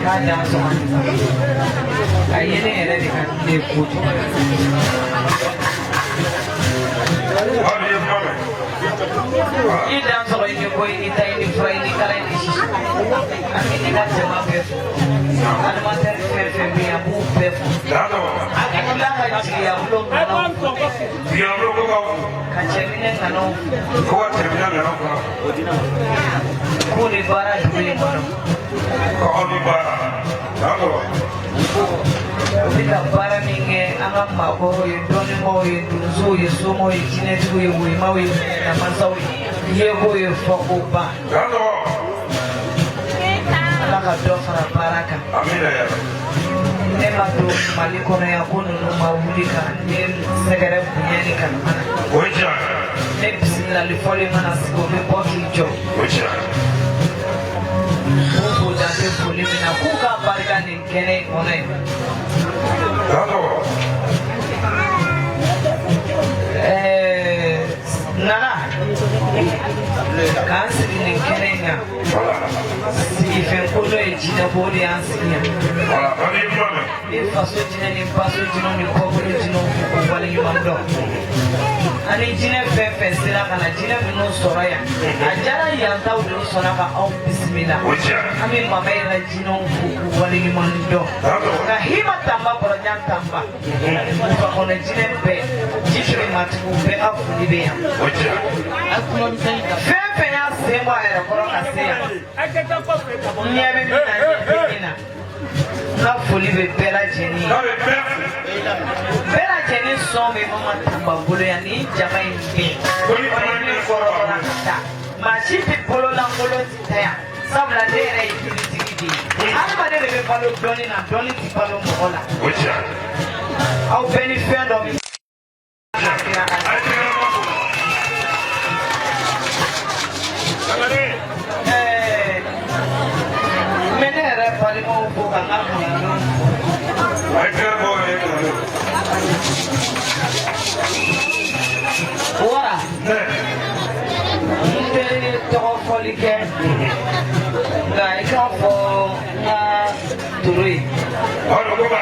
Kada soan. Ayene era de kan puto. Ida so ini boy ita ini fry ini kala ini. Ini kan jama pe. Ada mater fe biya bu pe. Aku lah haji ya belum. Dia belum kau. Kacemine kano. Kau kacemine kano. Kau ni bara dulu kano. Kau ni bara. Tahu. Kita bara minge angam mabo yendoni mo yenduzo yesumo yikine tu yewe mawe na masawi yewo yefokuba. Tahu. Alaka dofara baraka. Amina ya. Nema tu malikono ya kunu mawulika ni segere bunyani kan mana. Oja. Ne bismillah li foli mana sigobe boki jo. Oja. Mungu date foli mina kuka barika ni kene one. Tato. Nana. Kansi ni kene nga. Ifen kuno ejina bodi ansinya. Ifaso jina ni paso jina ni kobolo jina wale yumando. Ani jina fefe sila kana jina mino soraya. Ajara yanta udu soraka au bismillah. Ami mama ila jina wale yumando. Na hima tamba boronya tamba. Ufa kone jina be jishri matu be afu libeya. Fefe ya semwa ya koroka seya. Nyebe mina na foli be bela jeni some mama tamba bolo ya ni jama inde ni korona ta machi pipolo la ngolo taya sabla dere ikiti alba dere be palo doni na doni ti palo mola ocha au benefit of Ora. Inte to folike. Ngai ka fo na turi. Ora go ba.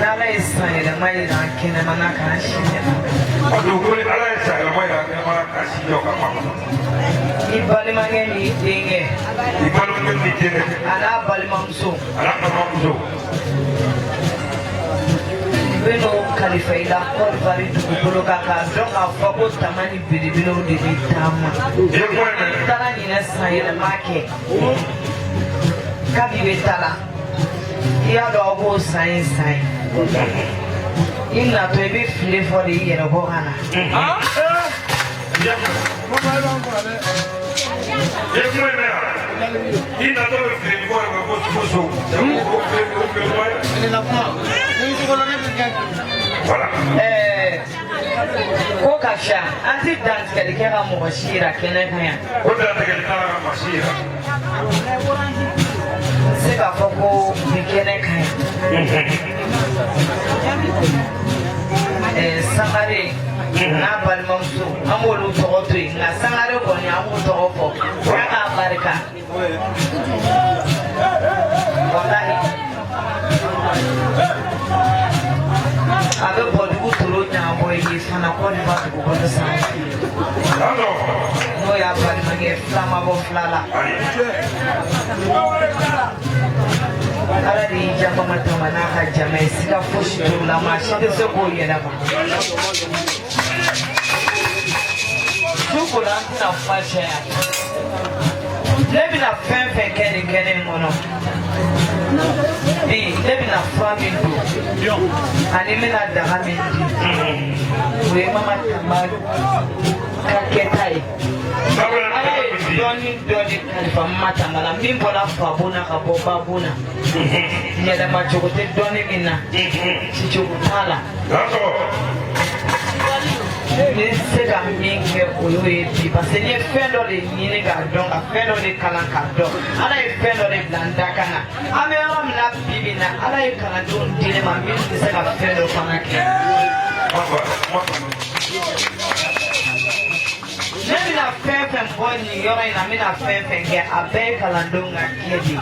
Nala isai da mai da kene mana ka shi. Odu ko ni ala isai da mai da kene mana ka shi yo ka ma. Ibali mangeni dinge. Ibali mangeni dinge. Ala bali mamso. Ala mamso. Beno kalifa ila kwa vari tukupolo kaka donga fabo tamani bilibilo de bitama. Tala ni nesa yele make. Kabi betala. Iya do obo sai. Inna to ebe file for the year of Hana. Kokasha, anti dance kalikera mwashira kene kaya. Koda kalikera mwashira. Seka foko mikene kaya. Sangare na balmamsu amolu togotri na sangare ko ni amu togofo ya barka wallahi aga bodu turo nya boy ni sana ko ni ba ko ko sa no ya bali mage flama bo flala ala di jamba matamana ha jamai sika fushi to la ma shi da se ko yana ba Chukola na fasha lebi na fenfe kene mono lebi na family do ani mena da hamindi we mama tamba kaketai doni kalifa mata ngala mimbo la fabuna kaboba buna nyada machokote doni mina chichukutala Nesse caminho eu ia passar nem fendo de ninguém gardão, a fendo de calancadão, a lá é fendo de blandacana, a minha mãe na bibina, a lá é caladão de lema mesmo que será fendo para aqui. Let me have fair and boy in your and I mean a fair and get a bag and don't get it.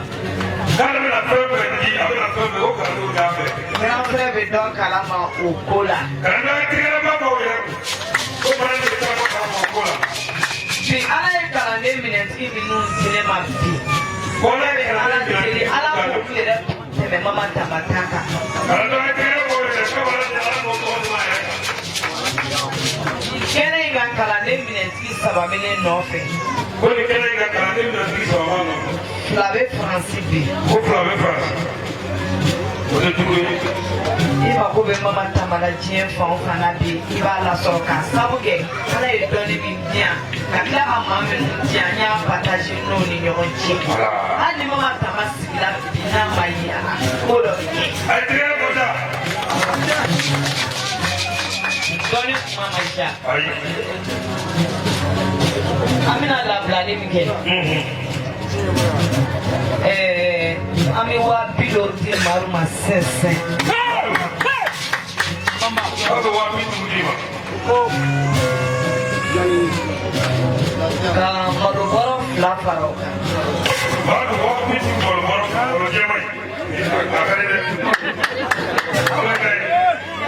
Can't be a fair and I'm not going to look at it. Now, fair don't calama or cola. And I care about it. The other calendar minutes even noon cinema. What I the Mama Tamataka. Kenny and calendar minutes is a million nothing. When you can get a little piece of one. Flave Francipi. Who Flave France? Iba kube mama tamala jien fon kana bi iba la soka sabuge ala e doni bi dia kakla amame dia nya partage no ni nyonchi ani mama tamasila bina maya kodo Adria boda doni mama ja ayi amina la blani mike ami wa piloti maruma sese mama ko wa mi ndima Maruboro la faroka Baru wa mi Maruboro ko jemai akare de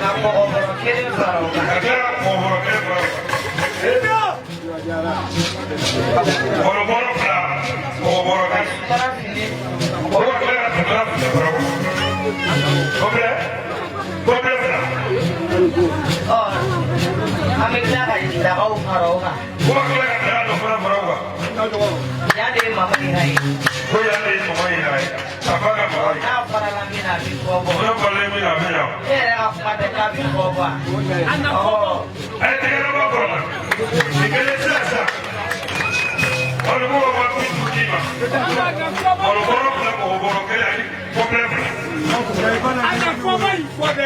na ko oboro kere faroka akara ko oboro kere faroka Maruboro la ko oboro kere para fini oh amekla ka ida au faroka ya de mama ni hai na para la mina bi bobo era ka mate ka bi bobo oh ai te era bobo ni que le sasa Ora vou ao piso de cima. Ora vou ao bolo que é completo. Anda, foi, foi,